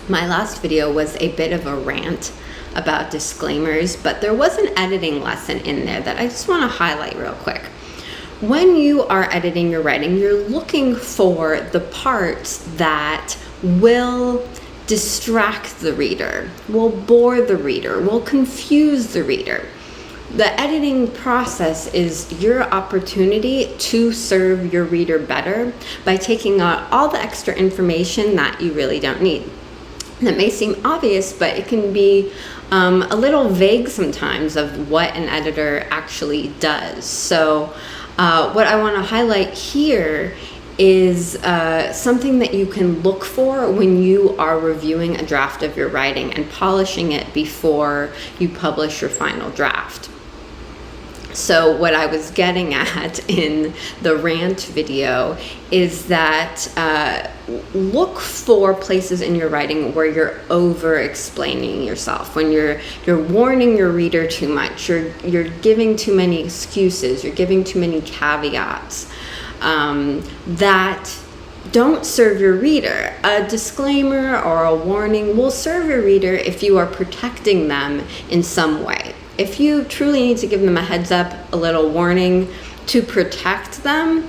My last video was a bit of a rant about disclaimers, but there was an editing lesson in there that I just want to highlight real quick. When you are editing your writing, you're looking for the parts that will distract the reader, will bore the reader, will confuse the reader. The editing process is your opportunity to serve your reader better by taking out all the extra information that you really don't need. That may seem obvious, but it can be a little vague sometimes of what an editor actually does. So what I want to highlight here is something that you can look for when you are reviewing a draft of your writing and polishing it before you publish your final draft. So what I was getting at in the rant video is that look for places in your writing where you're over-explaining yourself, when you're warning your reader too much, you're giving too many excuses, you're giving too many caveats that don't serve your reader. A disclaimer or a warning will serve your reader if you are protecting them in some way. If you truly need to give them a heads up, a little warning to protect them,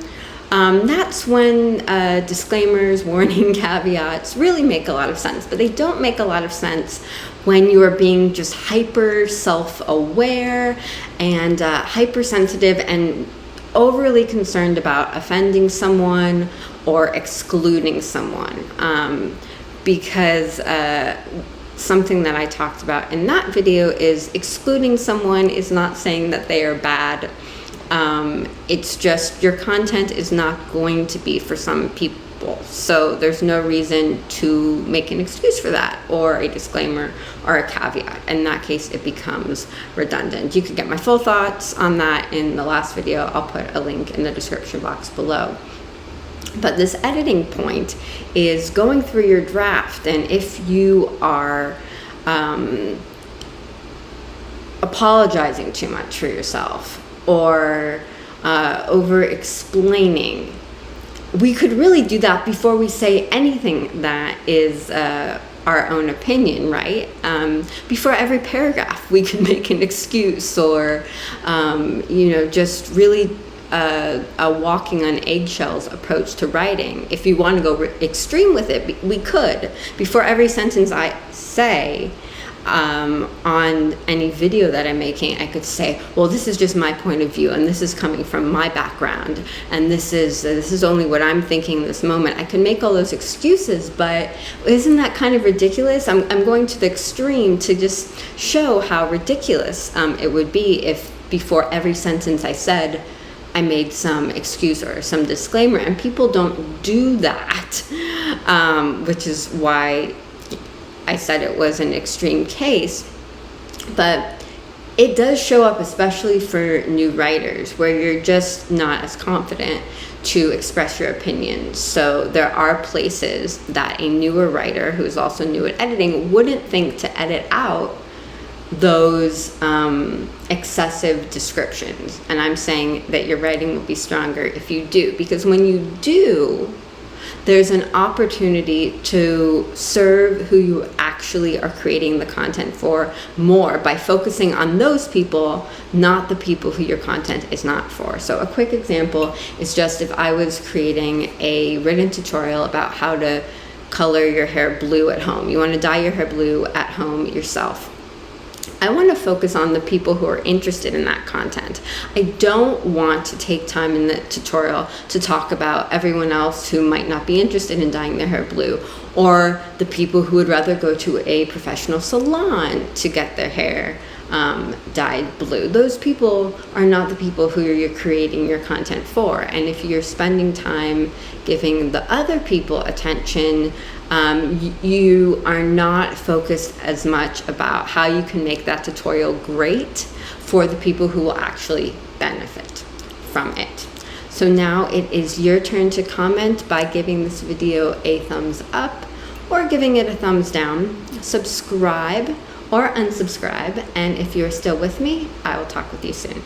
that's when disclaimers, warning, caveats really make a lot of sense. But they don't make a lot of sense when you are being just hyper self-aware and hypersensitive and overly concerned about offending someone or excluding someone. Because something that I talked about in that video is excluding someone is not saying that they are bad. It's just your content is not going to be for some people. So there's no reason to make an excuse for that or a disclaimer or a caveat. In that case, it becomes redundant. You can get my full thoughts on that in the last video. I'll put a link in the description box below. But this editing point is going through your draft, and if you are apologizing too much for yourself or over-explaining, we could really do that before we say anything that is our own opinion, right? Before every paragraph, we can make an excuse or, just really a walking on eggshells approach to writing. If you want to go extreme with it, we could. Before every sentence I say on any video that I'm making, I could say, well, this is just my point of view, and this is coming from my background, and this is only what I'm thinking in this moment. I can make all those excuses, but isn't that kind of ridiculous? I'm going to the extreme to just show how ridiculous it would be if before every sentence I said, I made some excuse or some disclaimer, and people don't do that, which is why I said it was an extreme case. But it does show up, especially for new writers, where you're just not as confident to express your opinions. So there are places that a newer writer who is also new at editing wouldn't think to edit out those excessive descriptions. And I'm saying that your writing will be stronger if you do, because when you do, there's an opportunity to serve who you actually are creating the content for more by focusing on those people, not the people who your content is not for. So a quick example is just if I was creating a written tutorial about how to color your hair blue at home. You want to dye your hair blue at home yourself. I want to focus on the people who are interested in that content. I don't want to take time in the tutorial to talk about everyone else who might not be interested in dyeing their hair blue, or the people who would rather go to a professional salon to get their hair dyed blue. Those people are not the people who you're creating your content for. And if you're spending time giving the other people attention, you are not focused as much about how you can make that tutorial great for the people who will actually benefit from it. So now it is your turn to comment by giving this video a thumbs up or giving it a thumbs down. Subscribe or unsubscribe, and if you're still with me, I will talk with you soon.